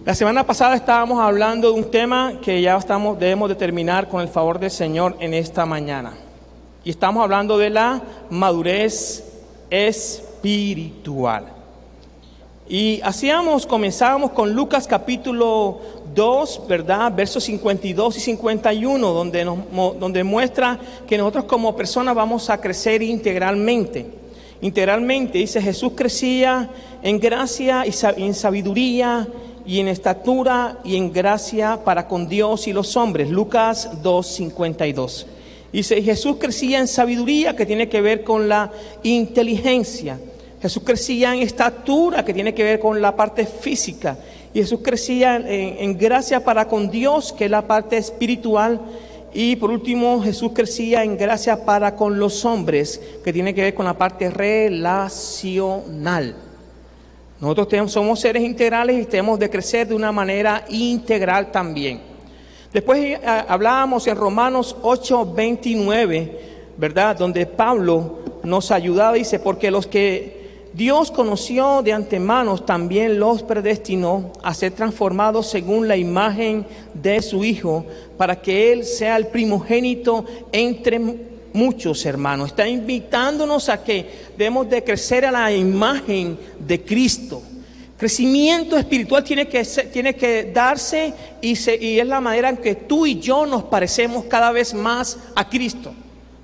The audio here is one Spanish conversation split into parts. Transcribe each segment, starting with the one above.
La semana pasada estábamos hablando de un tema que ya debemos de terminar con el favor del Señor en esta mañana. Y estamos hablando de la madurez espiritual. Y comenzábamos con Lucas capítulo 2, ¿verdad? Versos 52 y 51, donde muestra que nosotros como personas vamos a crecer integralmente. Integralmente, dice, Jesús crecía en gracia y en sabiduría y en estatura y en gracia para con Dios y los hombres. Lucas 2:52. Dice, Jesús crecía en sabiduría, que tiene que ver con la inteligencia. Jesús crecía en estatura, que tiene que ver con la parte física. Y Jesús crecía en gracia para con Dios, que es la parte espiritual. Y por último, Jesús crecía en gracia para con los hombres, que tiene que ver con la parte relacional. Nosotros somos seres integrales y tenemos de crecer de una manera integral también. Después hablábamos en Romanos 8:29, ¿verdad? Donde Pablo nos ayudaba, dice, porque los que Dios conoció de antemano también los predestinó a ser transformados según la imagen de su Hijo, para que Él sea el primogénito entre muchos hermanos. Está invitándonos a que debemos de crecer a la imagen de Cristo. Crecimiento espiritual tiene que darse y es la manera en que tú y yo nos parecemos cada vez más a Cristo.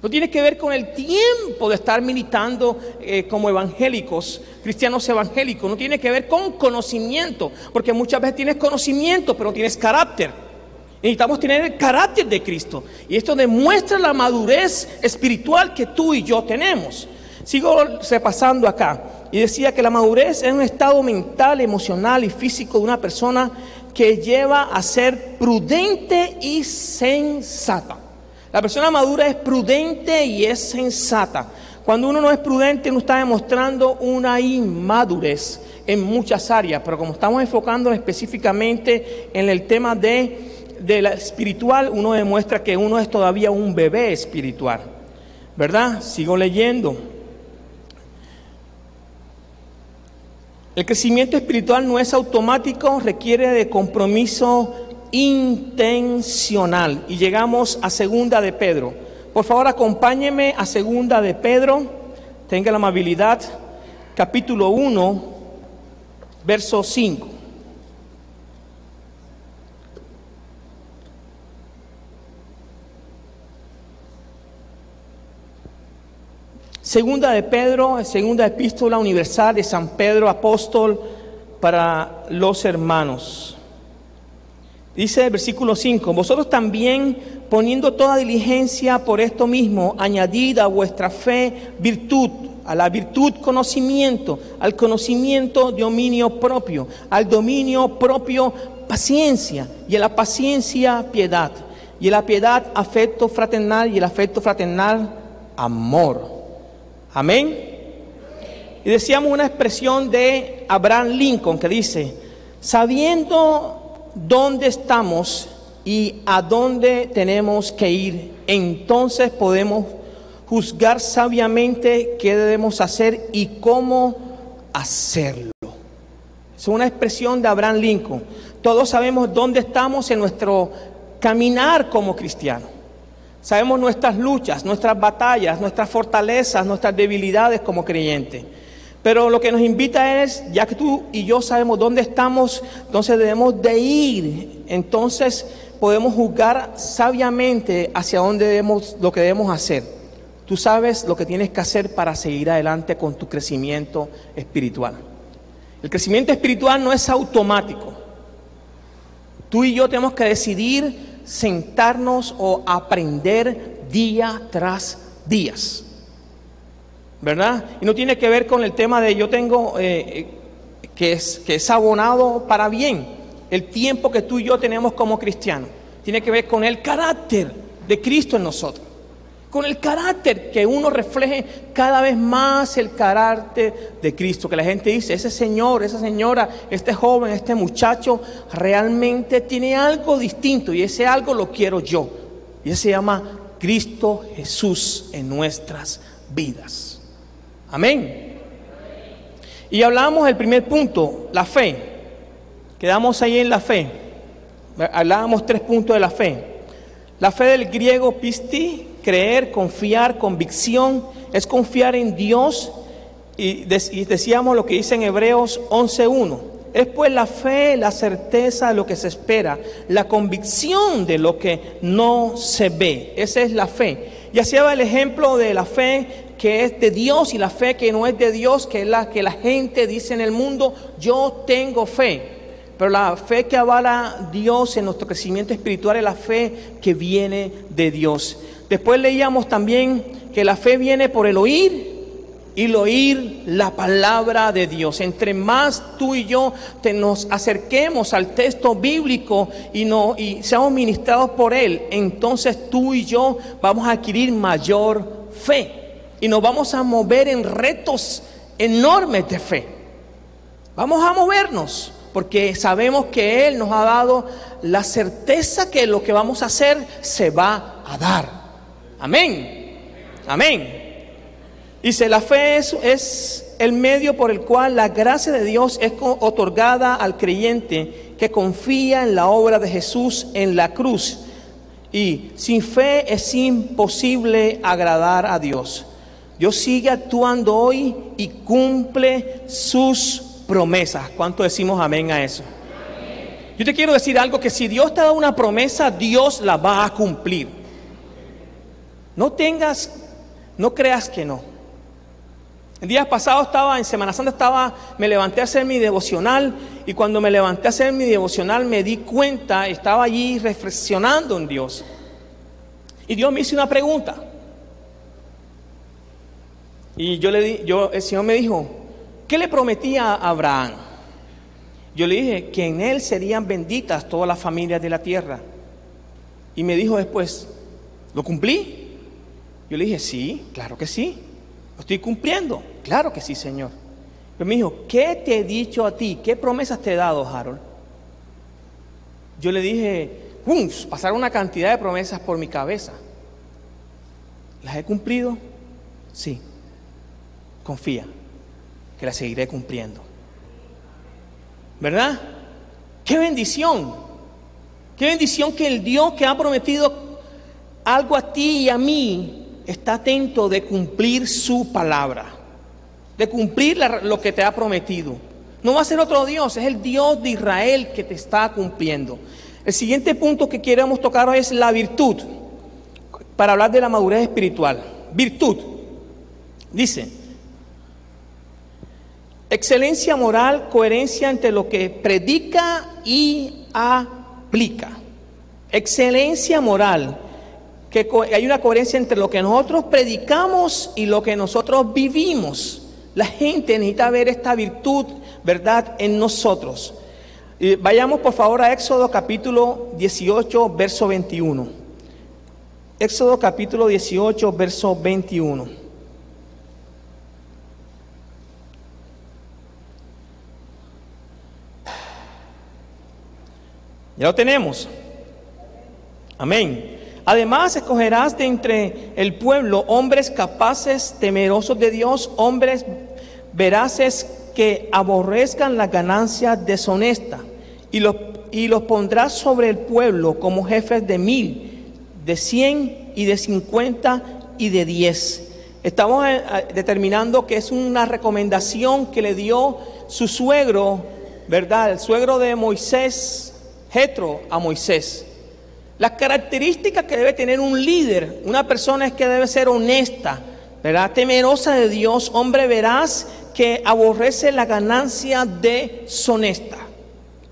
No tiene que ver con el tiempo de estar militando como evangélicos, cristianos evangélicos. No tiene que ver con conocimiento, porque muchas veces tienes conocimiento, pero no tienes carácter. Necesitamos tener el carácter de Cristo. Y esto demuestra la madurez espiritual que tú y yo tenemos. Sigo repasando acá. Y decía que la madurez es un estado mental, emocional y físico de una persona que lleva a ser prudente y sensata. La persona madura es prudente y es sensata. Cuando uno no es prudente, uno está demostrando una inmadurez en muchas áreas. Pero como estamos enfocándonos específicamente en el tema de la espiritual, uno demuestra que uno es todavía un bebé espiritual, ¿verdad? Sigo leyendo. El crecimiento espiritual no es automático, requiere de compromiso intencional. Y llegamos a Segunda de Pedro. Por favor, acompáñeme a Segunda de Pedro. Tenga la amabilidad. Capítulo 1, verso 5. Segunda de Pedro, segunda epístola universal de San Pedro, apóstol para los hermanos. Dice el versículo 5, vosotros también, poniendo toda diligencia por esto mismo, añadid a vuestra fe virtud, a la virtud conocimiento, al conocimiento dominio propio, al dominio propio paciencia, y a la paciencia piedad, y a la piedad afecto fraternal, y el afecto fraternal amor. Amén. Y decíamos una expresión de Abraham Lincoln que dice, sabiendo dónde estamos y a dónde tenemos que ir, entonces podemos juzgar sabiamente qué debemos hacer y cómo hacerlo. Es una expresión de Abraham Lincoln. Todos sabemos dónde estamos en nuestro caminar como cristianos. Sabemos nuestras luchas, nuestras batallas, nuestras fortalezas, nuestras debilidades como creyentes. Pero lo que nos invita es, ya que tú y yo sabemos dónde estamos, entonces debemos de ir. Entonces podemos juzgar sabiamente hacia dónde lo que debemos hacer. Tú sabes lo que tienes que hacer para seguir adelante con tu crecimiento espiritual. El crecimiento espiritual no es automático. Tú y yo tenemos que decidir sentarnos o aprender día tras día, ¿verdad? Y no tiene que ver con el tema de yo tengo que es abonado para bien. El tiempo que tú y yo tenemos como cristianos tiene que ver con el carácter de Cristo en nosotros, con el carácter, que uno refleje cada vez más el carácter de Cristo, que la gente dice, ese señor, esa señora, este joven, este muchacho realmente tiene algo distinto, y ese algo lo quiero yo, y ese se llama Cristo Jesús en nuestras vidas. Amén. Y hablamos del primer punto, la fe. Quedamos ahí en la fe. Hablábamos 3 puntos de la fe. La fe del griego pisti, creer, confiar, convicción, es confiar en Dios. Y decíamos lo que dice en Hebreos 11:1. Es pues la fe, la certeza de lo que se espera, la convicción de lo que no se ve. Esa es la fe. Y hacía el ejemplo de la fe que es de Dios y la fe que no es de Dios, que es la que la gente dice en el mundo: yo tengo fe. Pero la fe que avala Dios en nuestro crecimiento espiritual es la fe que viene de Dios. Después leíamos también que la fe viene por el oír, y el oír la palabra de Dios. Entre más tú y yo nos acerquemos al texto bíblico y seamos ministrados por él, entonces tú y yo vamos a adquirir mayor fe y nos vamos a mover en retos enormes de fe. Vamos a movernos porque sabemos que él nos ha dado la certeza que lo que vamos a hacer se va a dar. Amén. Amén. Dice, la fe es el medio por el cual la gracia de Dios es otorgada al creyente que confía en la obra de Jesús en la cruz. Y sin fe es imposible agradar a Dios. Dios sigue actuando hoy y cumple sus promesas. ¿Cuánto decimos amén a eso? Amén. Yo te quiero decir algo, que si Dios te da una promesa, Dios la va a cumplir. No creas que no. El día pasado en Semana Santa me levanté a hacer mi devocional, y cuando me levanté a hacer mi devocional me di cuenta, estaba allí reflexionando en Dios. Y Dios me hizo una pregunta. Y el Señor me dijo, ¿qué le prometía a Abraham? Yo le dije que en él serían benditas todas las familias de la tierra. Y me dijo después, ¿lo cumplí? Yo le dije, sí, claro que sí. ¿Lo estoy cumpliendo? Claro que sí, Señor. Pero me dijo, ¿qué te he dicho a ti? ¿Qué promesas te he dado, Harold? Yo le dije, pasaron una cantidad de promesas por mi cabeza. ¿Las he cumplido? Sí. Confía que las seguiré cumpliendo. ¿Verdad? ¡Qué bendición! ¡Qué bendición que el Dios que ha prometido algo a ti y a mí está atento de cumplir su palabra, de cumplir lo que te ha prometido? No va a ser otro Dios, es el Dios de Israel que te está cumpliendo. El siguiente punto que queremos tocar hoy es la virtud, para hablar de la madurez espiritual. Virtud, dice, excelencia moral, coherencia entre lo que predica y aplica. Excelencia moral, que hay una coherencia entre lo que nosotros predicamos y lo que nosotros vivimos. La gente necesita ver esta virtud, ¿verdad?, en nosotros. Vayamos por favor a Éxodo capítulo 18, verso 21. Éxodo capítulo 18, verso 21. Ya lo tenemos. Amén. Además, escogerás de entre el pueblo hombres capaces, temerosos de Dios, hombres veraces que aborrezcan las ganancias deshonestas, y los pondrás sobre el pueblo como jefes de 1000, de 100 y de 50 y de 10. Estamos determinando que es una recomendación que le dio su suegro, ¿verdad? El suegro de Moisés, Jetro, a Moisés. Las características que debe tener un líder, una persona, es que debe ser honesta, ¿verdad?, temerosa de Dios, hombre veraz que aborrece la ganancia deshonesta.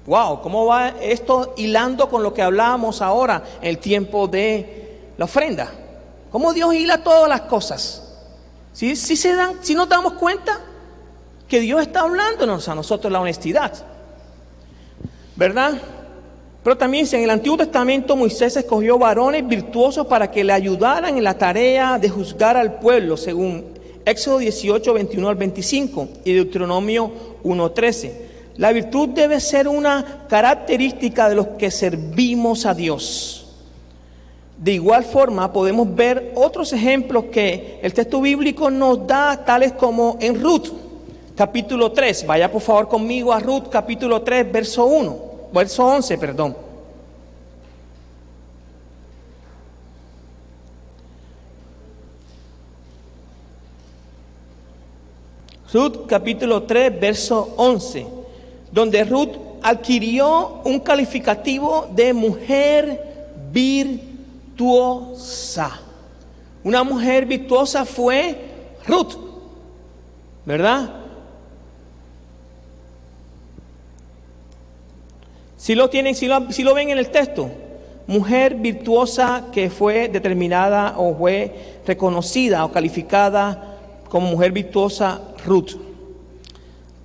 Wow, ¿cómo va esto hilando con lo que hablábamos ahora en el tiempo de la ofrenda? ¿Cómo Dios hila todas las cosas? ¿Sí nos damos cuenta que Dios está hablándonos a nosotros la honestidad? ¿Verdad? Pero también en el Antiguo Testamento Moisés escogió varones virtuosos para que le ayudaran en la tarea de juzgar al pueblo, según Éxodo 18, 21 al 25 y Deuteronomio 1, 13. La virtud debe ser una característica de los que servimos a Dios. De igual forma podemos ver otros ejemplos que el texto bíblico nos da, tales como en Ruth. capítulo 3. Vaya por favor conmigo a Ruth capítulo 3, verso 11, perdón. Ruth capítulo 3, verso 11, donde Ruth adquirió un calificativo de mujer virtuosa. Una mujer virtuosa fue Ruth, ¿verdad? Si lo tienen, si lo ven en el texto, mujer virtuosa que fue determinada o fue reconocida o calificada como mujer virtuosa, Ruth.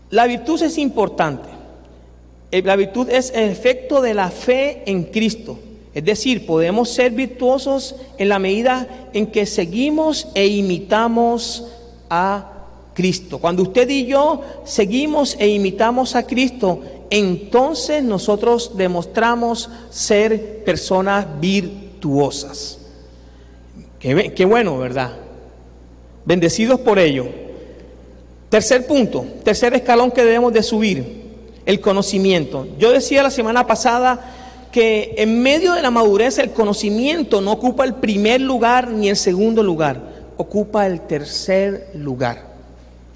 La virtud es importante. La virtud es el efecto de la fe en Cristo. Es decir, podemos ser virtuosos en la medida en que seguimos e imitamos a Cristo. Cuando usted y yo seguimos e imitamos a Cristo, entonces nosotros demostramos ser personas virtuosas. Qué bueno, ¿verdad? Bendecidos por ello. Tercer punto, tercer escalón que debemos de subir, el conocimiento. Yo decía la semana pasada que en medio de la madurez el conocimiento no ocupa el primer lugar ni el segundo lugar, ocupa el tercer lugar.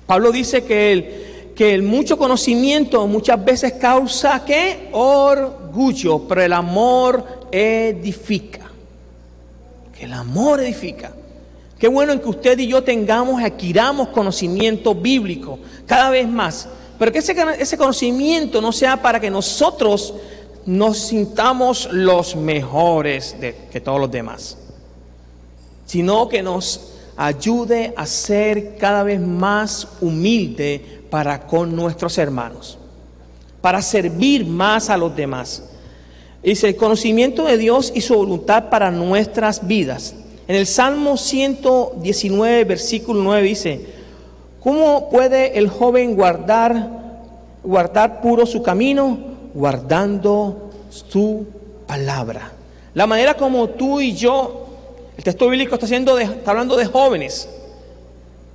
Pablo dice que el mucho conocimiento muchas veces causa ¿qué? Orgullo, pero el amor edifica. Que el amor edifica. Qué bueno en que usted y yo adquiramos conocimiento bíblico cada vez más. Pero que ese conocimiento no sea para que nosotros nos sintamos los mejores que todos los demás, sino que nos ayude a ser cada vez más humilde para con nuestros hermanos, para servir más a los demás. Dice, el conocimiento de Dios y su voluntad para nuestras vidas. En el Salmo 119, versículo 9 dice, ¿cómo puede el joven guardar puro su camino? Guardando su palabra. La manera como tú y yo, el texto bíblico está hablando de jóvenes,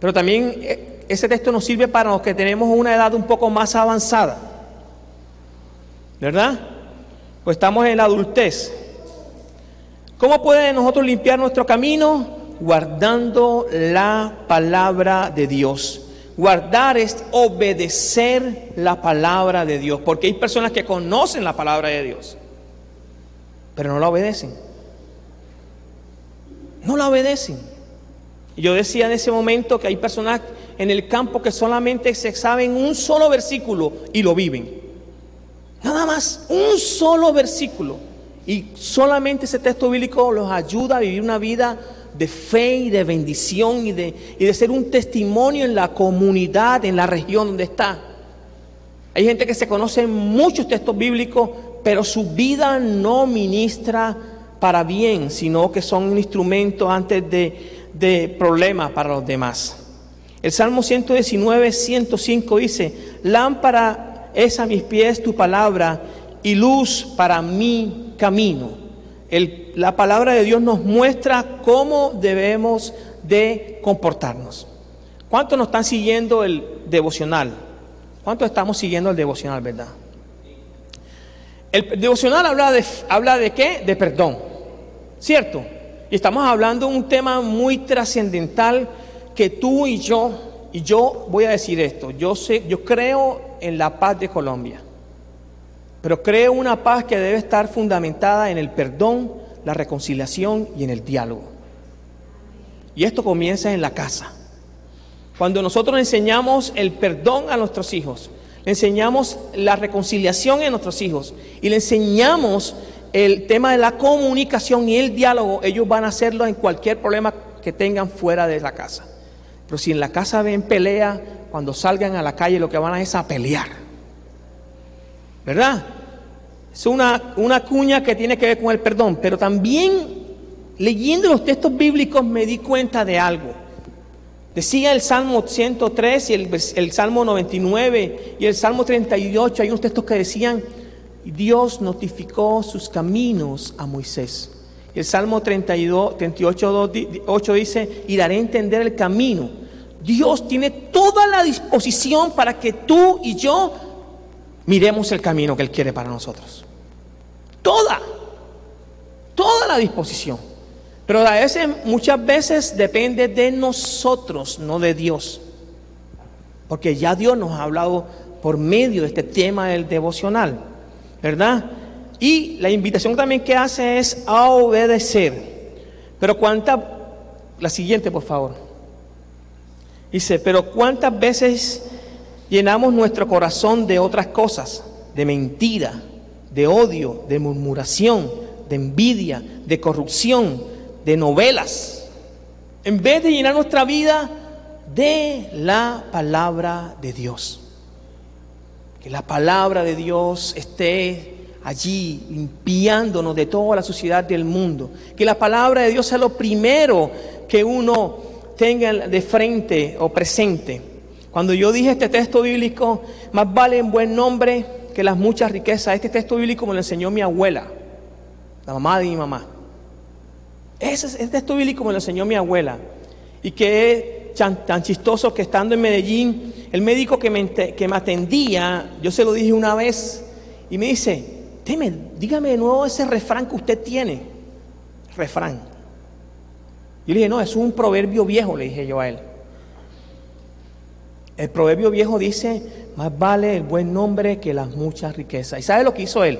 pero también ese texto nos sirve para los que tenemos una edad un poco más avanzada, ¿verdad? Pues estamos en la adultez. ¿Cómo puede nosotros limpiar nuestro camino? Guardando la palabra de Dios. Guardar es obedecer la palabra de Dios, porque hay personas que conocen la palabra de Dios, pero no la obedecen. No la obedecen. Yo decía en ese momento que hay personas en el campo que solamente se saben un solo versículo y lo viven. Nada más, un solo versículo. Y solamente ese texto bíblico los ayuda a vivir una vida de fe y de bendición y de ser un testimonio en la comunidad, en la región donde está. Hay gente que se conoce muchos textos bíblicos, pero su vida no ministra para bien, sino que son un instrumento antes de problemas para los demás. El Salmo 119, 105 dice, lámpara es a mis pies tu palabra y luz para mi camino. La palabra de Dios nos muestra cómo debemos de comportarnos. ¿Cuántos nos están siguiendo el devocional? ¿Cuántos estamos siguiendo el devocional, verdad? El devocional habla de ¿qué? De perdón, ¿cierto? Y estamos hablando de un tema muy trascendental que tú y yo voy a decir esto, yo creo en la paz de Colombia. Pero creo una paz que debe estar fundamentada en el perdón, la reconciliación y en el diálogo. Y esto comienza en la casa. Cuando nosotros enseñamos el perdón a nuestros hijos, le enseñamos la reconciliación a nuestros hijos y le enseñamos el tema de la comunicación y el diálogo, ellos van a hacerlo en cualquier problema que tengan fuera de la casa. Pero si en la casa ven pelea, cuando salgan a la calle lo que van a es a pelear. ¿Verdad? Es una cuña que tiene que ver con el perdón, pero también leyendo los textos bíblicos me di cuenta de algo. Decía el Salmo 103 y el Salmo 99 y el Salmo 38, hay unos textos que decían, Dios notificó sus caminos a Moisés. Y el Salmo 38, 8 dice, y daré a entender el camino. Dios tiene toda la disposición para que tú y yo miremos el camino que Él quiere para nosotros. Toda la disposición. Pero muchas veces depende de nosotros, no de Dios. Porque ya Dios nos ha hablado por medio de este tema del devocional, ¿verdad? Y la invitación también que hace es a obedecer. Pero la siguiente, por favor. Dice, pero ¿cuántas veces llenamos nuestro corazón de otras cosas? De mentira, de odio, de murmuración, de envidia, de corrupción, de novelas, en vez de llenar nuestra vida de la palabra de Dios. Que la palabra de Dios esté allí limpiándonos de toda la suciedad del mundo. Que la palabra de Dios sea lo primero que uno tenga de frente o presente. Cuando yo dije este texto bíblico, más vale en buen nombre que las muchas riquezas. Este texto bíblico me lo enseñó mi abuela, la mamá de mi mamá. Este texto bíblico me lo enseñó mi abuela. Y que es tan chistoso que estando en Medellín, el médico que me atendía, yo se lo dije una vez, y me dice, dígame de nuevo ese refrán que usted tiene. Refrán. Yo le dije, no, es un proverbio viejo, le dije yo a él. El proverbio viejo dice, más vale el buen nombre que las muchas riquezas. ¿Y sabe lo que hizo él?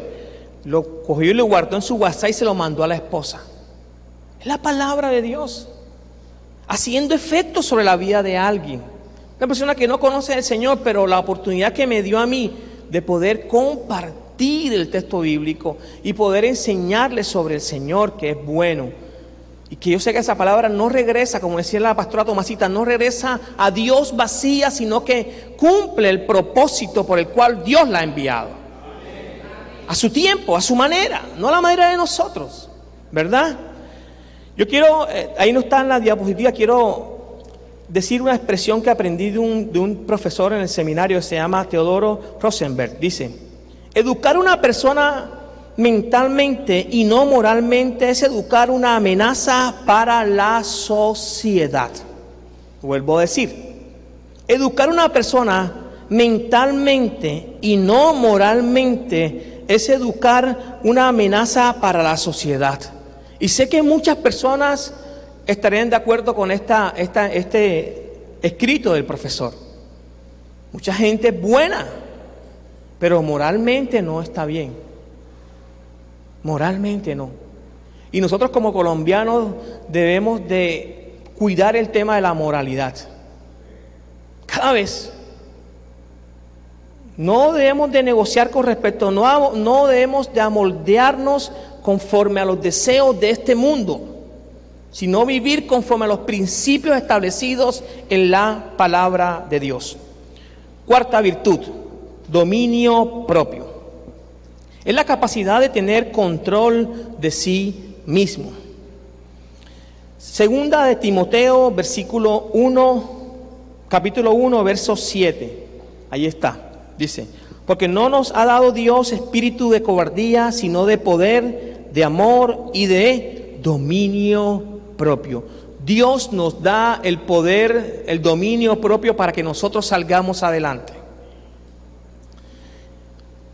Lo cogió y lo guardó en su WhatsApp y se lo mandó a la esposa. Es la palabra de Dios, haciendo efecto sobre la vida de alguien. Una persona que no conoce al Señor, pero la oportunidad que me dio a mí de poder compartir el texto bíblico y poder enseñarle sobre el Señor, que es bueno. Y que yo sé que esa palabra no regresa, como decía la pastora Tomasita, no regresa a Dios vacía, sino que cumple el propósito por el cual Dios la ha enviado. A su tiempo, a su manera, no a la manera de nosotros, ¿verdad? Yo quiero, ahí no está en la diapositiva, quiero decir una expresión que aprendí de un profesor en el seminario, se llama Teodoro Rosenberg. Dice, educar a una persona mentalmente y no moralmente es educar una amenaza para la sociedad. Vuelvo a decir, educar a una persona mentalmente y no moralmente es educar una amenaza para la sociedad. Y sé que muchas personas estarían de acuerdo con este escrito del profesor. Mucha gente es buena, pero moralmente no está bien. Moralmente no. Y nosotros como colombianos debemos de cuidar el tema de la moralidad. Cada vez. No debemos de negociar con respecto, no debemos de amoldearnos conforme a los deseos de este mundo, sino vivir conforme a los principios establecidos en la palabra de Dios. Cuarta virtud, dominio propio. Es la capacidad de tener control de sí mismo. Segunda de Timoteo, capítulo 1, verso 7. Ahí está. Dice, porque no nos ha dado Dios espíritu de cobardía, sino de poder, de amor y de dominio propio. Dios nos da el poder, el dominio propio para que nosotros salgamos adelante.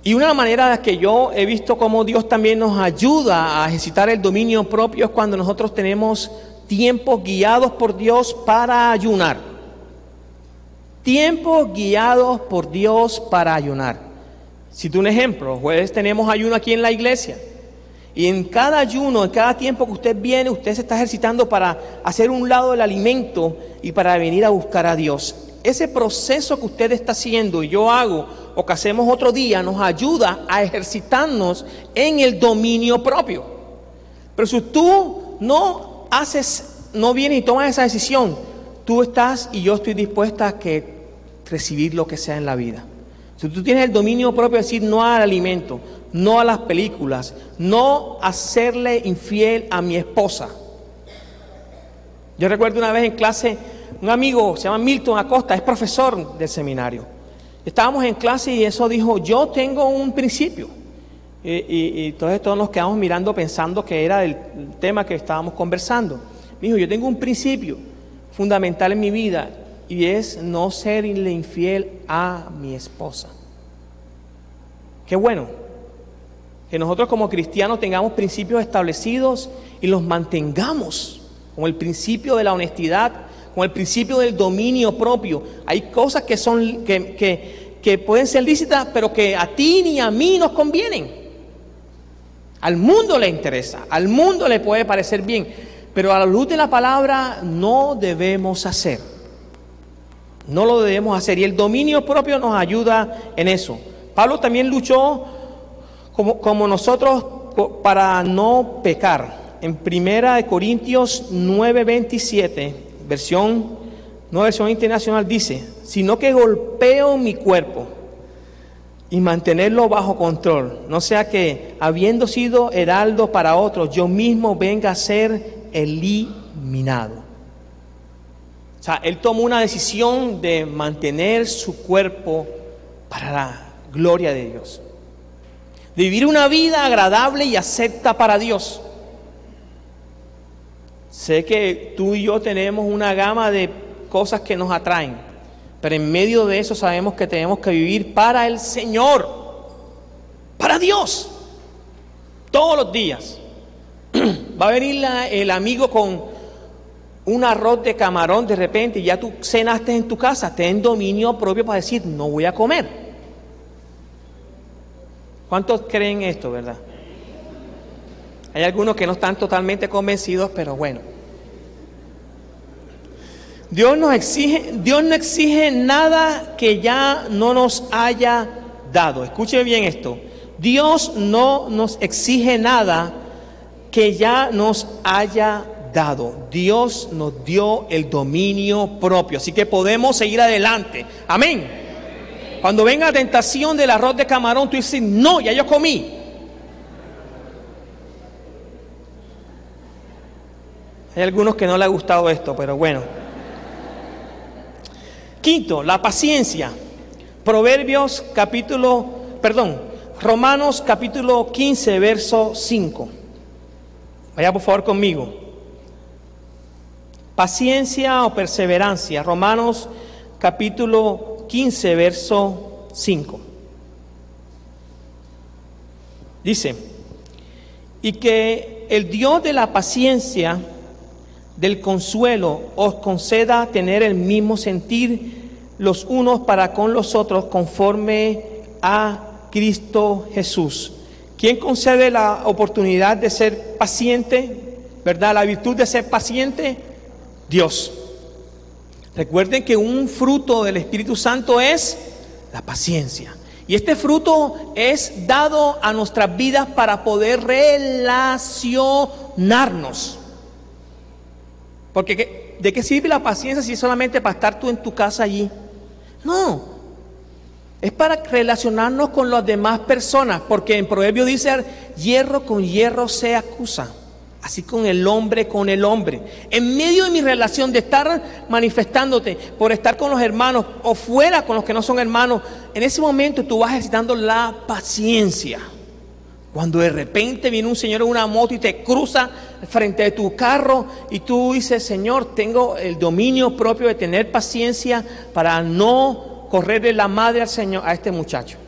Y una manera que yo he visto cómo Dios también nos ayuda a ejercitar el dominio propio es cuando nosotros tenemos tiempos guiados por Dios para ayunar. Tiempos guiados por Dios para ayunar. Si tú un ejemplo, jueves tenemos ayuno aquí en la iglesia. Y en cada ayuno, en cada tiempo que usted viene, usted se está ejercitando para hacer un lado el alimento y para venir a buscar a Dios. Ese proceso que usted está haciendo y yo hago o que hacemos otro día nos ayuda a ejercitarnos en el dominio propio. Pero si tú no vienes y tomas esa decisión, tú estás y yo estoy dispuesta a recibir lo que sea en la vida. Si tú tienes el dominio propio de decir no al alimento, no a las películas, no a serle infiel a mi esposa. Yo recuerdo una vez en clase, un amigo se llama Milton Acosta, es profesor del seminario. Estábamos en clase y eso dijo, yo tengo un principio. Y entonces todos nos quedamos mirando pensando que era el tema que estábamos conversando. Me dijo, yo tengo un principio fundamental en mi vida y es no serle infiel a mi esposa. Qué bueno que nosotros como cristianos tengamos principios establecidos y los mantengamos, como el principio de la honestidad, como el principio del dominio propio. Hay cosas que son que pueden ser lícitas, pero que a ti ni a mí nos convienen. Al mundo le interesa, al mundo le puede parecer bien, pero a la luz de la palabra no debemos hacer. No lo debemos hacer, y el dominio propio nos ayuda en eso. Pablo también luchó como nosotros para no pecar. En 1 Corintios 9:27, nueva versión internacional, dice: sino que golpeo mi cuerpo y mantenerlo bajo control, no sea que, habiendo sido heraldo para otros, yo mismo venga a ser eliminado. O sea, él tomó una decisión de mantener su cuerpo para la gloria de Dios, de vivir una vida agradable y acepta para Dios. Sé que tú y yo tenemos una gama de cosas que nos atraen, pero en medio de eso sabemos que tenemos que vivir para el Señor, para Dios, todos los días. Va a venir el amigo con un arroz de camarón de repente y ya tú cenaste en tu casa. Ten dominio propio para decir: no voy a comer. ¿Cuántos creen esto, verdad? Hay algunos que no están totalmente convencidos, pero bueno. Dios no exige nada que ya no nos haya dado. Escuche bien esto. Dios no nos exige nada que ya nos haya dado. Dios nos dio el dominio propio, así que podemos seguir adelante. Amén. Cuando venga la tentación del arroz de camarón, tú dices: no, ya yo comí. Hay algunos que no les ha gustado esto, pero bueno. Quinto, la paciencia. Romanos capítulo 15, verso 5. Vaya por favor conmigo. Paciencia o perseverancia. Romanos capítulo 15, verso 5. Dice: y que el Dios de la paciencia, del consuelo, os conceda tener el mismo sentir los unos para con los otros, conforme a Cristo Jesús. ¿Quién concede la oportunidad de ser paciente? ¿Verdad? La virtud de ser paciente, Dios. Recuerden que un fruto del Espíritu Santo es la paciencia. Y este fruto es dado a nuestras vidas para poder relacionarnos. Porque ¿de qué sirve la paciencia si es solamente para estar tú en tu casa allí? No, es para relacionarnos con las demás personas, porque en Proverbio dice: hierro con hierro se acusa, así con el hombre. En medio de mi relación de estar manifestándote por estar con los hermanos o fuera con los que no son hermanos, en ese momento tú vas ejercitando la paciencia. Cuando de repente viene un señor en una moto y te cruza frente a tu carro y tú dices: Señor, tengo el dominio propio de tener paciencia para no correrle la madre al Señor a este muchacho.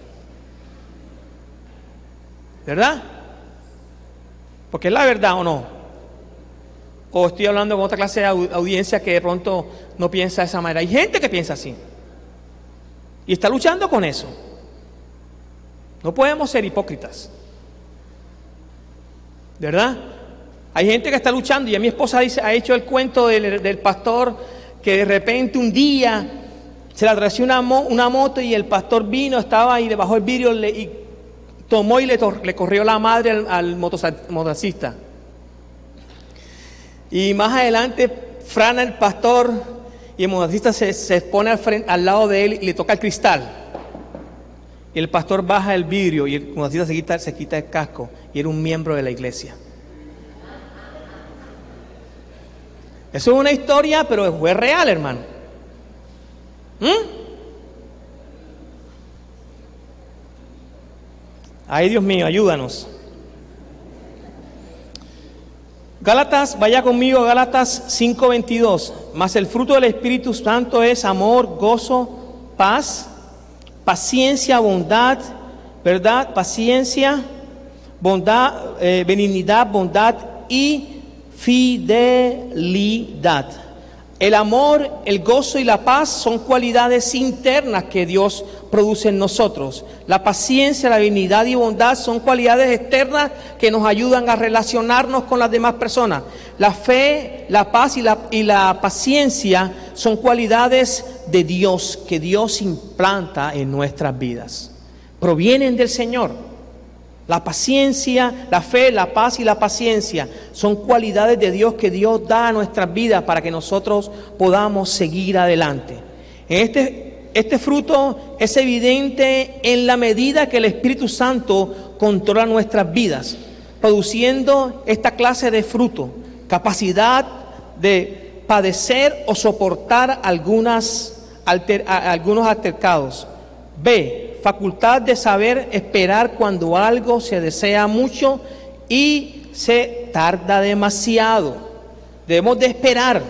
¿Verdad? Porque es la verdad, ¿o no? O estoy hablando con otra clase de audiencia que de pronto no piensa de esa manera. Hay gente que piensa así y está luchando con eso. No podemos ser hipócritas, ¿verdad? Hay gente que está luchando, y a mi esposa ha hecho el cuento del pastor que de repente un día se le atravesó una moto y el pastor vino, estaba ahí, le bajó el vidrio y tomó y le corrió la madre al motociclista. Y más adelante frana el pastor y el motociclista se pone al lado de él y le toca el cristal. Y el pastor baja el vidrio y el motociclista se quita el casco, y era un miembro de la iglesia. Eso es una historia, pero fue real, hermano. Ay, Dios mío, ayúdanos. Gálatas, vaya conmigo a Gálatas 5:22. Mas el fruto del Espíritu Santo es amor, gozo, paz, paciencia, bondad, ¿verdad? Paciencia, bondad, benignidad, bondad y fidelidad. El amor, el gozo y la paz son cualidades internas que Dios produce en nosotros. La paciencia, la benignidad y bondad son cualidades externas que nos ayudan a relacionarnos con las demás personas. La fe, la paz y la paciencia son cualidades de Dios que Dios implanta en nuestras vidas. Provienen del Señor. La paciencia, la fe, la paz y la paciencia son cualidades de Dios que Dios da a nuestras vidas para que nosotros podamos seguir adelante. Este fruto es evidente en la medida que el Espíritu Santo controla nuestras vidas, produciendo esta clase de fruto, capacidad de padecer o soportar algunos altercados. B, facultad de saber esperar cuando algo se desea mucho y se tarda demasiado. Debemos de esperar.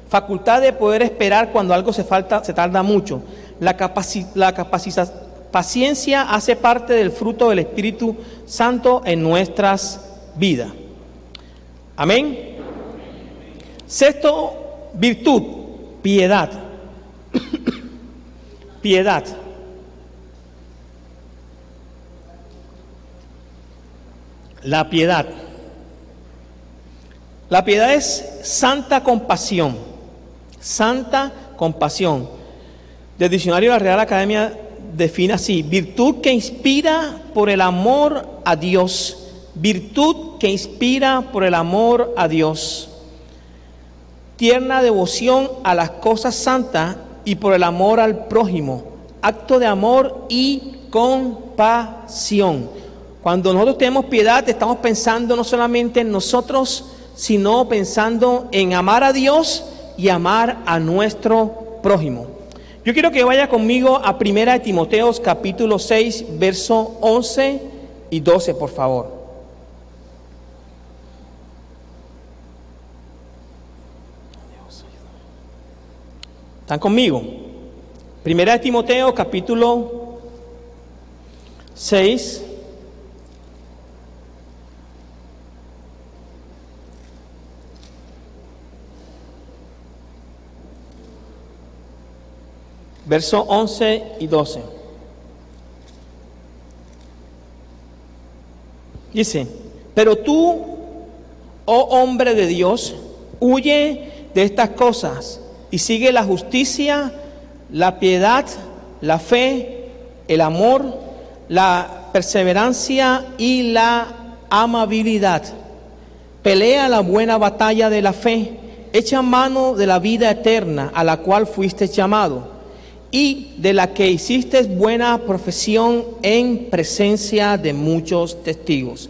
Facultad de poder esperar cuando algo se tarda mucho. Paciencia hace parte del fruto del Espíritu Santo en nuestras vidas. Amén. Sexto, virtud, piedad. Piedad. La piedad. La piedad es santa compasión. Santa compasión. Del diccionario de la Real Academia define así: virtud que inspira por el amor a Dios. Virtud que inspira por el amor a Dios. Tierna devoción a las cosas santas y por el amor al prójimo. Acto de amor y compasión. Cuando nosotros tenemos piedad, estamos pensando no solamente en nosotros, sino pensando en amar a Dios y amar a nuestro prójimo. Yo quiero que vaya conmigo a 1 Timoteo capítulo 6, verso 11 y 12, por favor. ¿Están conmigo? 1 Timoteo capítulo 6, verso 11 y 12. Dice: pero tú, oh hombre de Dios, huye de estas cosas y sigue la justicia, la piedad, la fe, el amor, la perseverancia y la amabilidad. Pelea la buena batalla de la fe, echa mano de la vida eterna a la cual fuiste llamado, y de la que hiciste buena profesión en presencia de muchos testigos.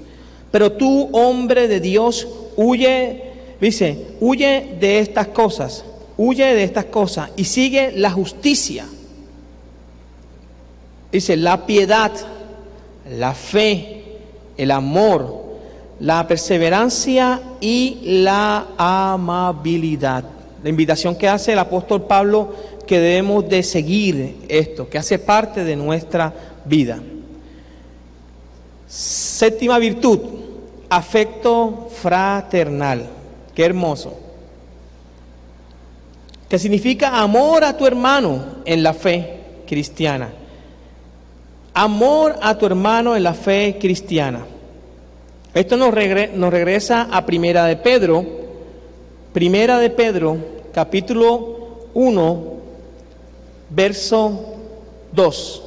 Pero tú, hombre de Dios, huye de estas cosas, y sigue la justicia. Dice, la piedad, la fe, el amor, la perseverancia y la amabilidad. La invitación que hace el apóstol Pablo, que debemos de seguir esto, que hace parte de nuestra vida. Séptima virtud, afecto fraternal. Qué hermoso. Que significa amor a tu hermano en la fe cristiana. Amor a tu hermano en la fe cristiana. Esto nos regresa a Primera de Pedro, capítulo 1, verso 2.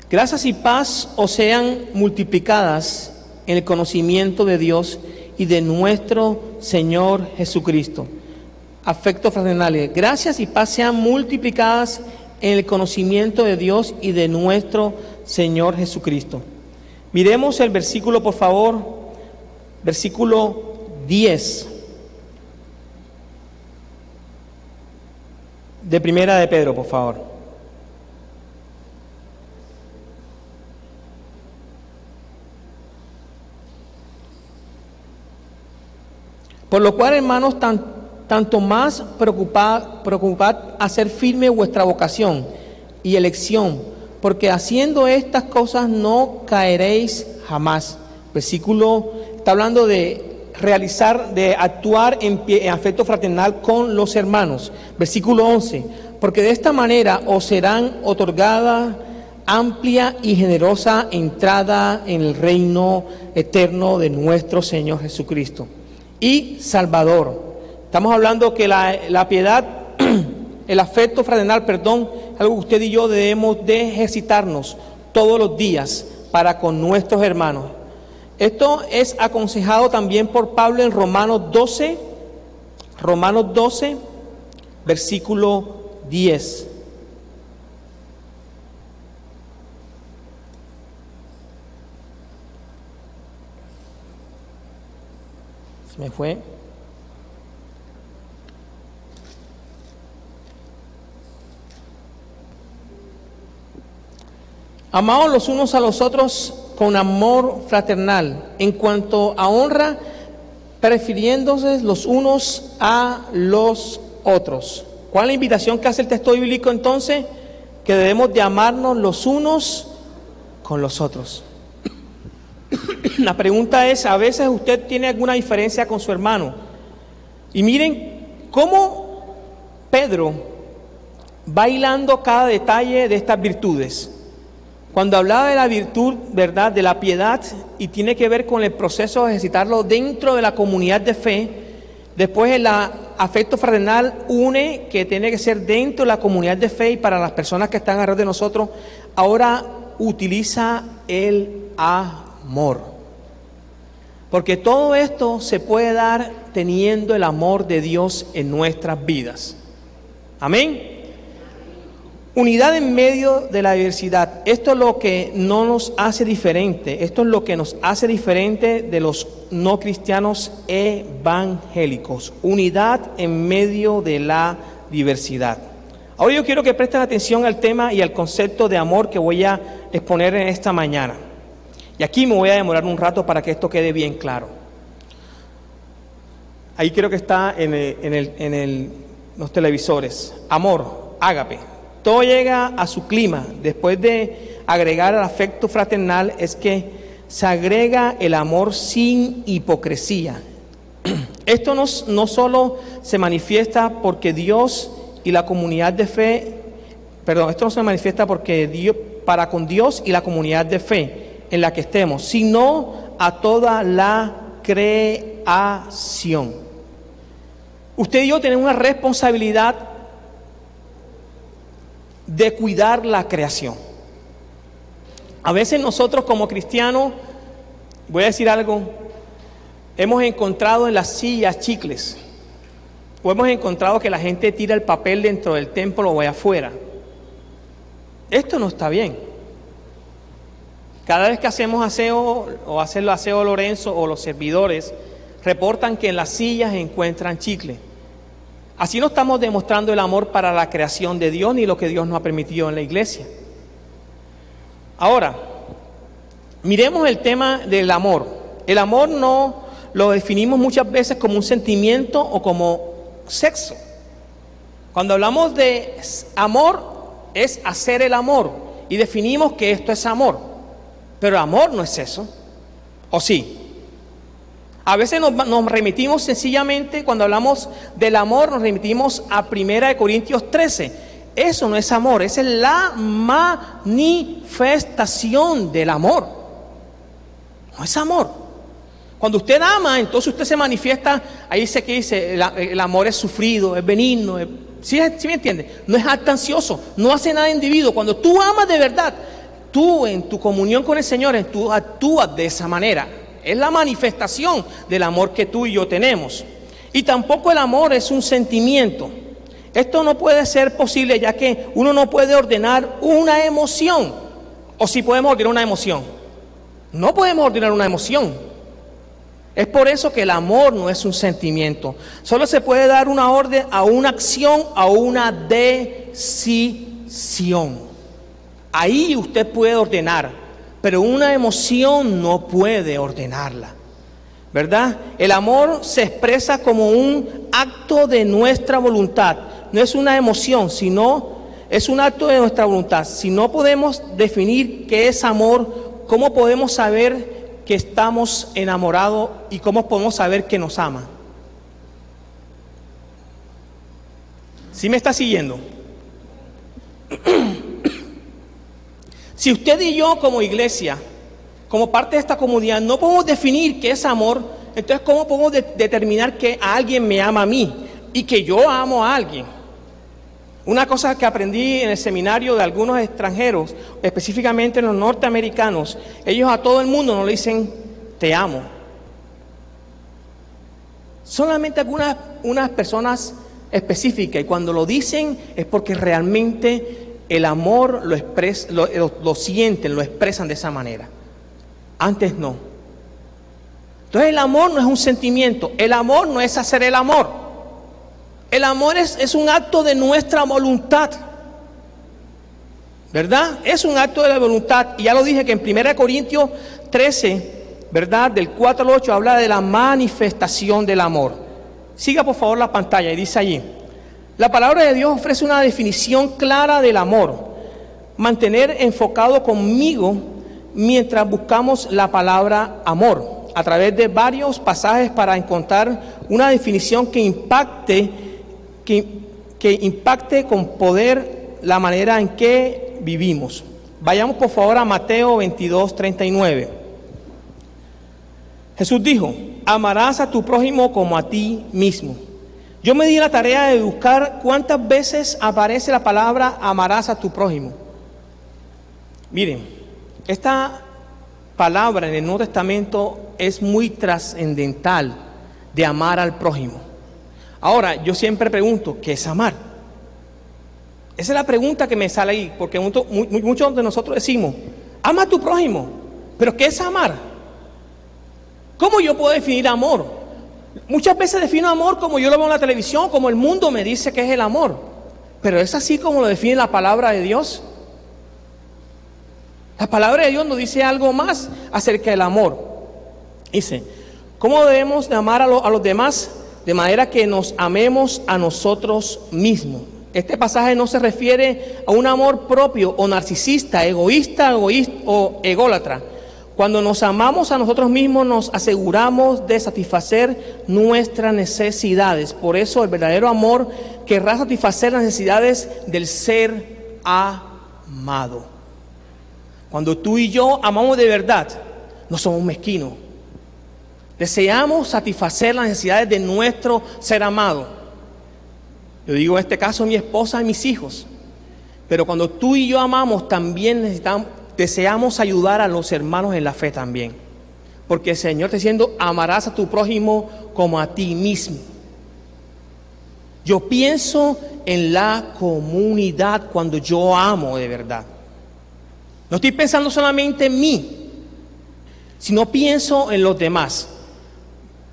Gracias y paz os sean multiplicadas en el conocimiento de Dios y de nuestro Señor Jesucristo. Afectos fraternales. Gracias y paz sean multiplicadas en el conocimiento de Dios y de nuestro Señor Jesucristo. Miremos el versículo, por favor. Versículo 10 de Primera de Pedro, por favor. Por lo cual, hermanos, tanto más preocupad hacer firme vuestra vocación y elección, porque haciendo estas cosas no caeréis jamás. Versículo, está hablando de realizar, de actuar en afecto fraternal con los hermanos. Versículo 11, porque de esta manera os serán otorgadas amplia y generosa entrada en el reino eterno de nuestro Señor Jesucristo y Salvador. Estamos hablando que la piedad, el afecto fraternal, perdón, algo que usted y yo debemos de ejercitarnos todos los días para con nuestros hermanos. Esto es aconsejado también por Pablo en Romanos 12, versículo 10. Se me fue. Amaos los unos a los otros con amor fraternal, en cuanto a honra, prefiriéndose los unos a los otros. ¿Cuál es la invitación que hace el texto bíblico entonces? Que debemos de amarnos los unos con los otros. La pregunta es, a veces usted tiene alguna diferencia con su hermano. Y miren cómo Pedro va hilando cada detalle de estas virtudes. Cuando hablaba de la virtud, ¿verdad?, de la piedad, y tiene que ver con el proceso de ejercitarlo dentro de la comunidad de fe, después el afecto fraternal une que tiene que ser dentro de la comunidad de fe y para las personas que están alrededor de nosotros, ahora utiliza el amor. Porque todo esto se puede dar teniendo el amor de Dios en nuestras vidas. Amén. Unidad en medio de la diversidad. Esto es lo que no nos hace diferente. Esto es lo que nos hace diferente de los no cristianos evangélicos. Unidad en medio de la diversidad. Ahora yo quiero que presten atención al tema y al concepto de amor que voy a exponer en esta mañana. Y aquí me voy a demorar un rato para que esto quede bien claro. Ahí creo que está en los televisores. Amor, ágape. Todo llega a su clima. Después de agregar el afecto fraternal es que se agrega el amor sin hipocresía. Esto no solo se manifiesta porque Dios y la comunidad de fe, esto no se manifiesta porque Dios, para con Dios y la comunidad de fe en la que estemos, sino a toda la creación. Usted y yo tenemos una responsabilidad de cuidar la creación. A veces nosotros como cristianos, voy a decir algo, hemos encontrado en las sillas chicles, o hemos encontrado que la gente tira el papel dentro del templo o allá afuera. Esto no está bien. Cada vez que hacemos aseo, o hace el aseo Lorenzo o los servidores, reportan que en las sillas encuentran chicle. Así no estamos demostrando el amor para la creación de Dios ni lo que Dios nos ha permitido en la iglesia. Ahora, miremos el tema del amor. El amor no lo definimos muchas veces como un sentimiento o como sexo. Cuando hablamos de amor, es hacer el amor y definimos que esto es amor. Pero amor no es eso, ¿o sí? A veces nos remitimos sencillamente, cuando hablamos del amor, nos remitimos a 1 Corintios 13. Eso no es amor, esa es la manifestación del amor. No es amor. Cuando usted ama, entonces usted se manifiesta, ahí dice el amor es sufrido, es benigno, ¿sí me entiende? No es jactancioso, no hace nada individuo. Cuando tú amas de verdad, tú en tu comunión con el Señor, tú actúas de esa manera. Es la manifestación del amor que tú y yo tenemos. Y tampoco el amor es un sentimiento. Esto no puede ser posible, ya que uno no puede ordenar una emoción. ¿O si podemos ordenar una emoción? No podemos ordenar una emoción. Es por eso que el amor no es un sentimiento. Solo se puede dar una orden a una acción, a una decisión. Ahí usted puede ordenar. Pero una emoción no puede ordenarla. ¿verdad? El amor se expresa como un acto de nuestra voluntad. No es una emoción, sino es un acto de nuestra voluntad. Si no podemos definir qué es amor, ¿cómo podemos saber que estamos enamorados y cómo podemos saber que nos ama? ¿Sí me está siguiendo? Si usted y yo como iglesia, como parte de esta comunidad, no podemos definir qué es amor, entonces ¿cómo podemos determinar que alguien me ama a mí y que yo amo a alguien? Una cosa que aprendí en el seminario de algunos extranjeros, específicamente los norteamericanos, ellos a todo el mundo no le dicen te amo. Solamente unas personas específicas, y cuando lo dicen es porque realmente el amor lo sienten, lo expresan de esa manera. Antes no. Entonces el amor no es un sentimiento, el amor no es hacer el amor. El amor es un acto de nuestra voluntad, ¿verdad? Es un acto de la voluntad. Y ya lo dije que en 1 Corintios 13, ¿verdad? Del 4 al 8 habla de la manifestación del amor. Siga por favor la pantalla y dice allí: la palabra de Dios ofrece una definición clara del amor. Mantener enfocado conmigo mientras buscamos la palabra amor a través de varios pasajes para encontrar una definición que impacte con poder la manera en que vivimos. Vayamos por favor a Mateo 22:39. Jesús dijo: amarás a tu prójimo como a ti mismo. Yo me di la tarea de buscar cuántas veces aparece la palabra amarás a tu prójimo. Miren, esta palabra en el Nuevo Testamento es muy trascendental, de amar al prójimo. Ahora, yo siempre pregunto, ¿qué es amar? Esa es la pregunta que me sale ahí, porque muchos de nosotros decimos, ama a tu prójimo, pero ¿qué es amar? ¿Cómo yo puedo definir amor? Muchas veces defino amor como yo lo veo en la televisión, como el mundo me dice que es el amor, pero ¿es así como lo define la palabra de Dios? La palabra de Dios nos dice algo más acerca del amor. Dice, ¿cómo debemos de amar a los demás? De manera que nos amemos a nosotros mismos. Este pasaje no se refiere a un amor propio o narcisista, egoísta o ególatra. Cuando nos amamos a nosotros mismos, nos aseguramos de satisfacer nuestras necesidades. Por eso el verdadero amor querrá satisfacer las necesidades del ser amado. Cuando tú y yo amamos de verdad, no somos mezquinos. Deseamos satisfacer las necesidades de nuestro ser amado. Yo digo en este caso mi esposa y mis hijos. Pero cuando tú y yo amamos, también deseamos ayudar a los hermanos en la fe también. Porque el Señor está diciendo, amarás a tu prójimo como a ti mismo. Yo pienso en la comunidad cuando yo amo de verdad. No estoy pensando solamente en mí, sino pienso en los demás.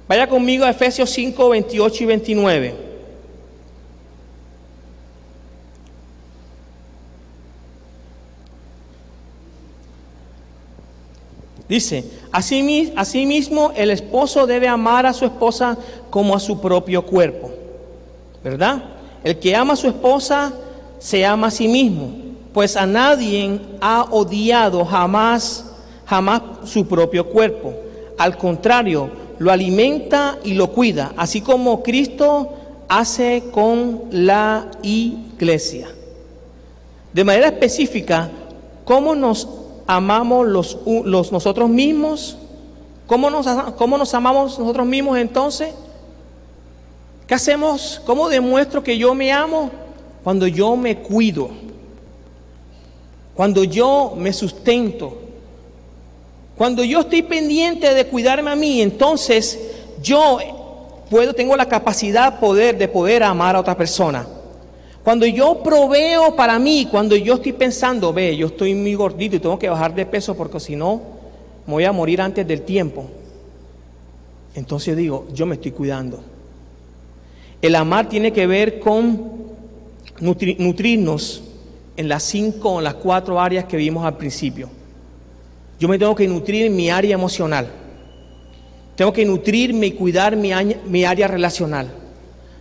Vaya conmigo a Efesios 5, 28 y 29. Dice, asimismo el esposo debe amar a su esposa como a su propio cuerpo, ¿verdad? El que ama a su esposa se ama a sí mismo, pues a nadie ha odiado jamás su propio cuerpo. Al contrario, lo alimenta y lo cuida, así como Cristo hace con la iglesia. De manera específica, ¿cómo nos amamos nosotros mismos? ¿Cómo nos amamos nosotros mismos entonces? ¿Qué hacemos? ¿Cómo demuestro que yo me amo? Cuando yo me cuido, cuando yo me sustento, cuando yo estoy pendiente de cuidarme a mí, entonces yo tengo la capacidad de poder amar a otra persona. Cuando yo proveo para mí, cuando yo estoy pensando, yo estoy muy gordito y tengo que bajar de peso porque si no me voy a morir antes del tiempo. Entonces digo, yo me estoy cuidando. El amar tiene que ver con nutrirnos en las 4 áreas que vimos al principio. Yo me tengo que nutrir en mi área emocional. Tengo que nutrirme y cuidar mi área relacional.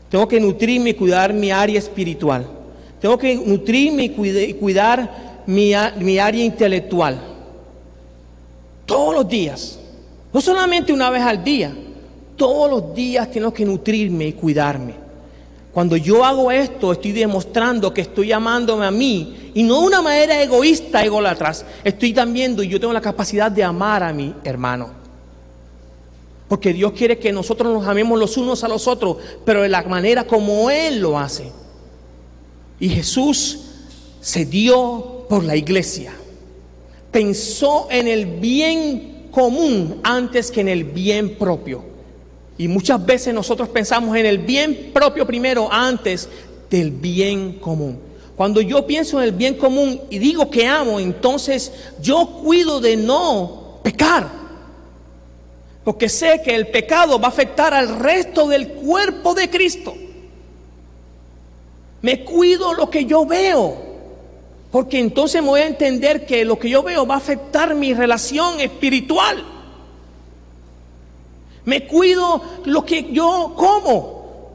Tengo que nutrirme y cuidar mi área espiritual. Tengo que nutrirme y cuidar mi área intelectual. Todos los días. No solamente una vez al día. Todos los días tengo que nutrirme y cuidarme. Cuando yo hago esto, estoy demostrando que estoy amándome a mí. Y no de una manera egoísta, ególatras. Estoy también, yo tengo la capacidad de amar a mi hermano. Porque Dios quiere que nosotros nos amemos los unos a los otros, pero de la manera como Él lo hace. Y Jesús se dio por la iglesia. Pensó en el bien común antes que en el bien propio. Y muchas veces nosotros pensamos en el bien propio primero antes del bien común. Cuando yo pienso en el bien común y digo que amo, entonces yo cuido de no pecar. Porque sé que el pecado va a afectar al resto del cuerpo de Cristo. Me cuido lo que yo veo, porque entonces me voy a entender que lo que yo veo va a afectar mi relación espiritual. Me cuido lo que yo como,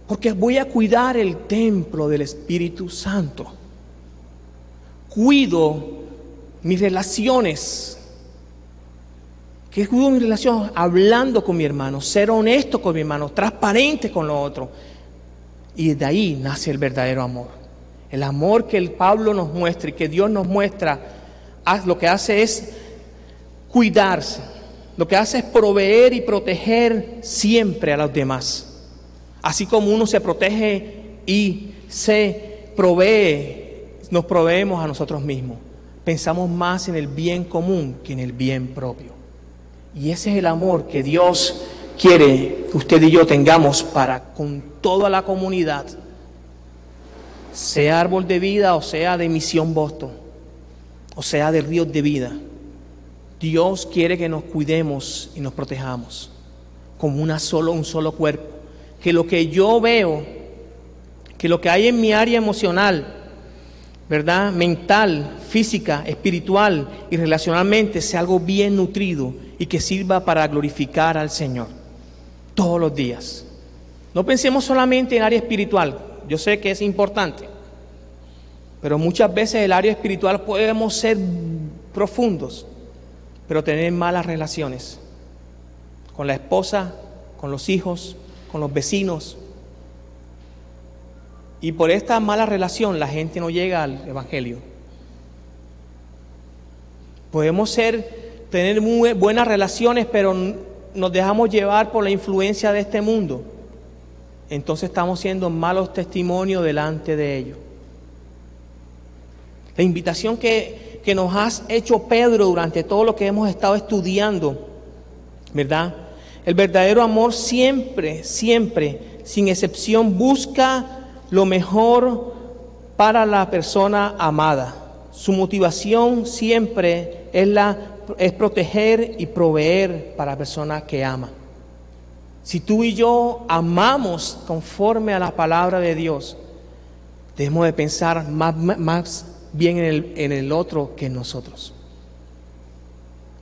porque voy a cuidar el templo del Espíritu Santo. Cuido mis relaciones. Que cuido mi relación hablando con mi hermano, ser honesto con mi hermano, transparente con lo otro. Y de ahí nace el verdadero amor. El amor que el Pablo nos muestra y que Dios nos muestra, lo que hace es cuidarse. Lo que hace es proveer y proteger siempre a los demás. Así como uno se protege y se provee, nos proveemos a nosotros mismos. Pensamos más en el bien común que en el bien propio. Y ese es el amor que Dios quiere que usted y yo tengamos para con toda la comunidad, sea Árbol de Vida o sea de Misión Boston, o sea de Ríos de Vida. Dios quiere que nos cuidemos y nos protejamos como un solo cuerpo. Que lo que yo veo, que lo que hay en mi área emocional, ¿verdad? Mental, física, espiritual y relacionalmente sea algo bien nutrido y que sirva para glorificar al Señor todos los días. No pensemos solamente en área espiritual. Yo sé que es importante, pero muchas veces el área espiritual podemos ser profundos, pero tener malas relaciones con la esposa, con los hijos, con los vecinos. Y por esta mala relación la gente no llega al Evangelio. Podemos tener muy buenas relaciones, pero nos dejamos llevar por la influencia de este mundo. Entonces estamos siendo malos testimonios delante de ellos. La invitación que nos has hecho Pedro durante todo lo que hemos estado estudiando, ¿verdad? El verdadero amor siempre, sin excepción, busca lo mejor para la persona amada. Su motivación siempre es proteger y proveer para la persona que ama. Si tú y yo amamos conforme a la palabra de Dios, debemos de pensar más bien en el otro que en nosotros.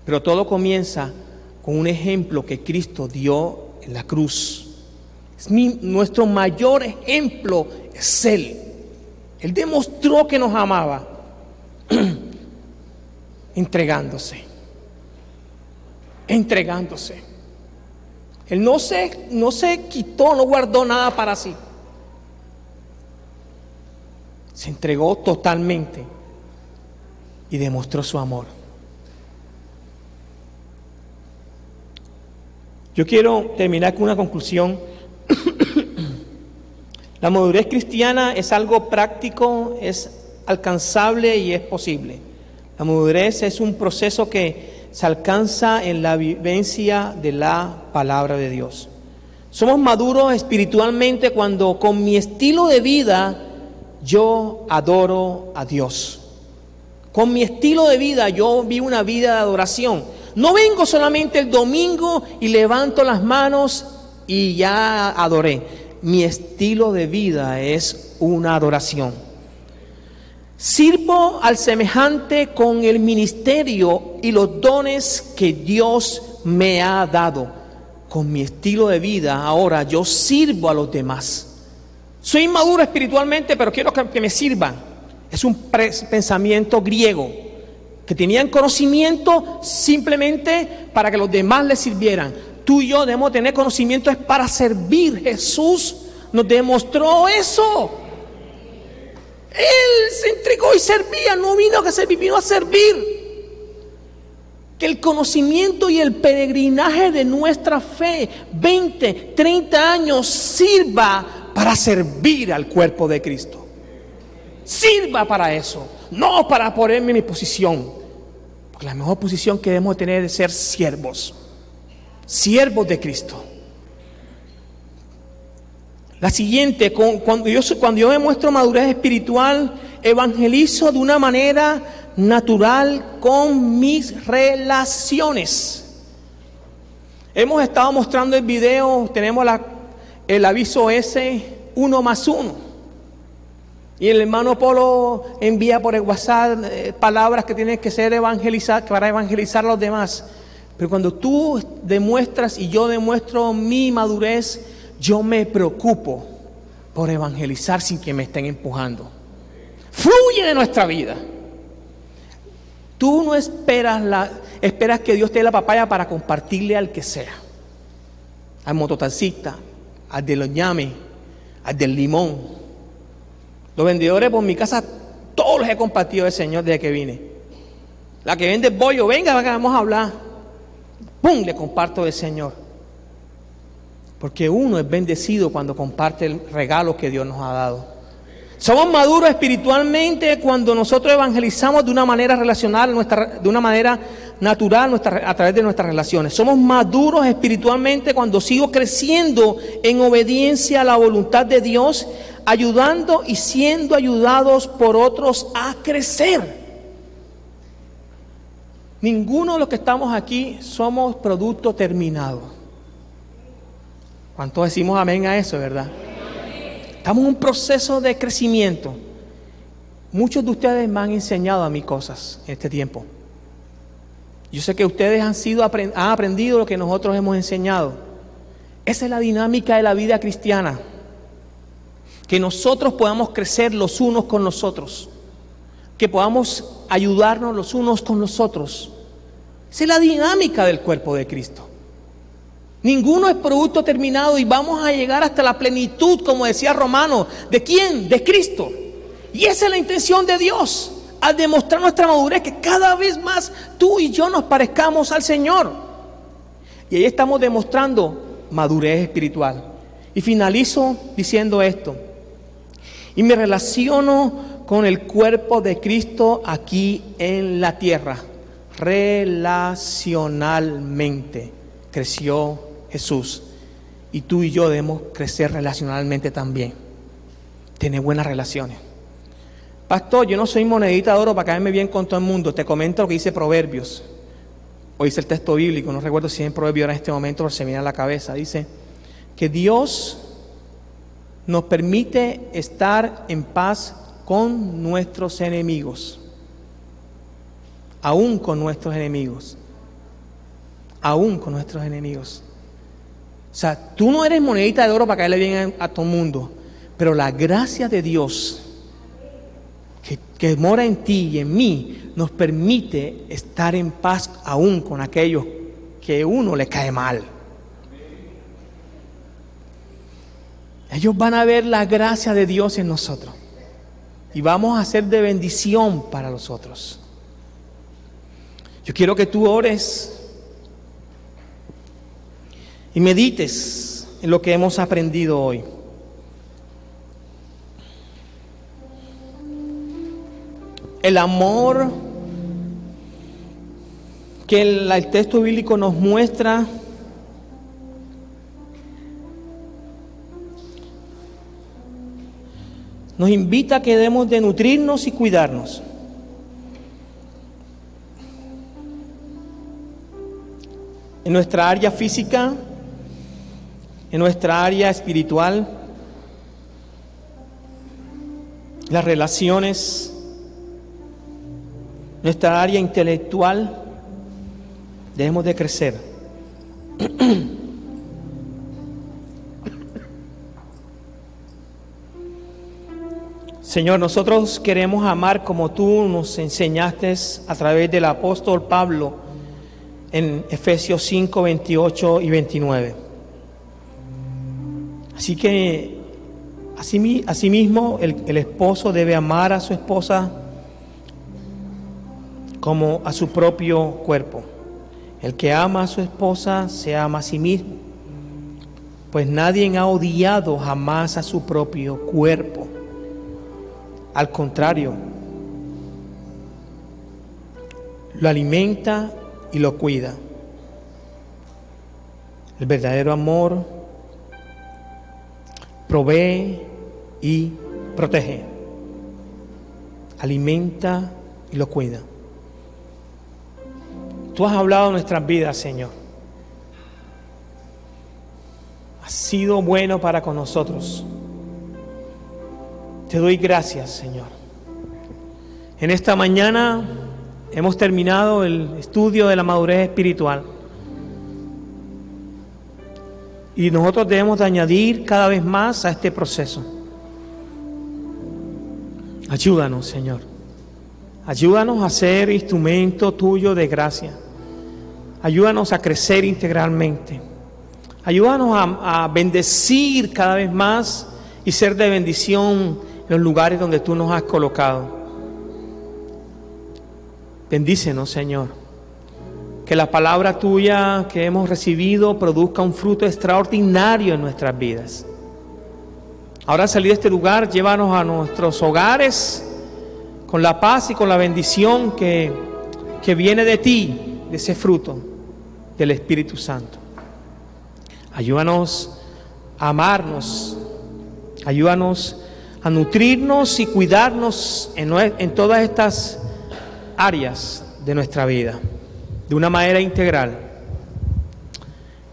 Pero todo comienza con un ejemplo que Cristo dio en la cruz. Nuestro mayor ejemplo es Él. Él demostró que nos amaba entregándose. Él no se quitó, no guardó nada para sí. Se entregó totalmente y demostró su amor. Yo quiero terminar con una conclusión. La madurez cristiana es algo práctico, es alcanzable y es posible. La madurez es un proceso que se alcanza en la vivencia de la palabra de Dios. Somos maduros espiritualmente cuando con mi estilo de vida yo adoro a Dios. Con mi estilo de vida yo vivo una vida de adoración. No vengo solamente el domingo y levanto las manos y ya adoré. Mi estilo de vida es una adoración. Sirvo al semejante con el ministerio y los dones que Dios me ha dado. con mi estilo de vida, ahora yo sirvo a los demás. Soy inmaduro espiritualmente, pero quiero que me sirvan. Es un pensamiento griego, que tenían conocimiento simplemente para que los demás les sirvieran. Tú y yo debemos tener conocimiento es para servir. Jesús nos demostró eso. Él se entregó y servía, no vino a que servir, vino a servir. Que el conocimiento y el peregrinaje de nuestra fe, 20, 30 años, sirva para servir al cuerpo de Cristo. Sirva para eso, no para ponerme en mi posición. Porque la mejor posición que debemos tener es ser siervos de Cristo. La siguiente, cuando yo demuestro madurez espiritual, evangelizo de una manera natural con mis relaciones. Hemos estado mostrando el video, tenemos el aviso ese 1+1. Y el hermano Polo envía por el WhatsApp palabras que tienen que ser evangelizadas para evangelizar a los demás. Pero cuando tú demuestras y yo demuestro mi madurez, yo me preocupo por evangelizar sin que me estén empujando. Fluye de nuestra vida. Tú no esperas que Dios te dé la papaya para compartirle al que sea. Al mototaxista, al de los ñames, al del limón. Los vendedores por mi casa, todos los he compartido del Señor desde que vine. La que vende bollo, venga, vamos a hablar. ¡Pum! Le comparto del Señor. Porque uno es bendecido cuando comparte el regalo que Dios nos ha dado. Somos maduros espiritualmente cuando nosotros evangelizamos de una manera relacional, de una manera natural a través de nuestras relaciones. Somos maduros espiritualmente cuando sigo creciendo en obediencia a la voluntad de Dios, ayudando y siendo ayudados por otros a crecer. Ninguno de los que estamos aquí somos producto terminado. ¿Cuántos decimos amén a eso, verdad? Estamos en un proceso de crecimiento. Muchos de ustedes me han enseñado a mí cosas en este tiempo. Yo sé que ustedes han aprendido lo que nosotros hemos enseñado. Esa es la dinámica de la vida cristiana. Que nosotros podamos crecer los unos con los otros. Que podamos ayudarnos los unos con los otros. Esa es la dinámica del cuerpo de Cristo. Ninguno es producto terminado y vamos a llegar hasta la plenitud, como decía Romano. ¿De quién? De Cristo. Y esa es la intención de Dios, al demostrar nuestra madurez, que cada vez más tú y yo nos parezcamos al Señor. Y ahí estamos demostrando madurez espiritual. Y finalizo diciendo esto. Y me relaciono con el cuerpo de Cristo aquí en la tierra. Relacionalmente creció Jesús, y tú y yo debemos crecer relacionalmente también, tener buenas relaciones. Pastor, yo no soy monedita de oro para caerme bien con todo el mundo. Te comento lo que dice Proverbios. Hoy dice el texto bíblico, no recuerdo si es en Proverbios ahora en este momento, pero se me viene a la cabeza. Dice que Dios nos permite estar en paz con nuestros enemigos, aún con nuestros enemigos, aún con nuestros enemigos. O sea, tú no eres monedita de oro para caerle bien a todo el mundo, pero la gracia de Dios que mora en ti y en mí nos permite estar en paz aún con aquellos que uno le cae mal. Ellos van a ver la gracia de Dios en nosotros y vamos a ser de bendición para los otros. Yo quiero que tú ores y medites en lo que hemos aprendido hoy. El amor que el texto bíblico nos muestra nos invita a que debemos de nutrirnos y cuidarnos. En nuestra área física, en nuestra área espiritual, las relaciones, nuestra área intelectual, debemos de crecer. Señor, nosotros queremos amar como tú nos enseñaste a través del apóstol Pablo en Efesios 5, 28 y 29. Así que, asimismo, el esposo debe amar a su esposa como a su propio cuerpo. El que ama a su esposa se ama a sí mismo, pues nadie ha odiado jamás a su propio cuerpo. Al contrario, lo alimenta y lo cuida. El verdadero amor provee y protege, alimenta y lo cuida. Tú has hablado de nuestras vidas, Señor. Has sido bueno para con nosotros. Te doy gracias, Señor. En esta mañana hemos terminado el estudio de la madurez espiritual. Y nosotros debemos de añadir cada vez más a este proceso. Ayúdanos, Señor. Ayúdanos a ser instrumento tuyo de gracia. Ayúdanos a crecer integralmente. Ayúdanos a bendecir cada vez más y ser de bendición en los lugares donde tú nos has colocado. Bendícenos, Señor. Que la palabra tuya que hemos recibido produzca un fruto extraordinario en nuestras vidas. Ahora, al salir de este lugar, llévanos a nuestros hogares con la paz y con la bendición que viene de ti, de ese fruto del Espíritu Santo. Ayúdanos a amarnos, ayúdanos a nutrirnos y cuidarnos en todas estas áreas de nuestra vida, de una manera integral,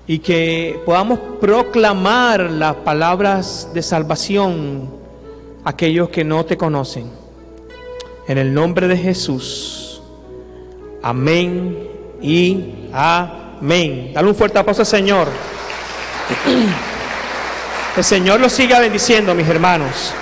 y que podamos proclamar las palabras de salvación a aquellos que no te conocen. En el nombre de Jesús. Amén y amén. Dale un fuerte aplauso al Señor. El Señor los siga bendiciendo, mis hermanos.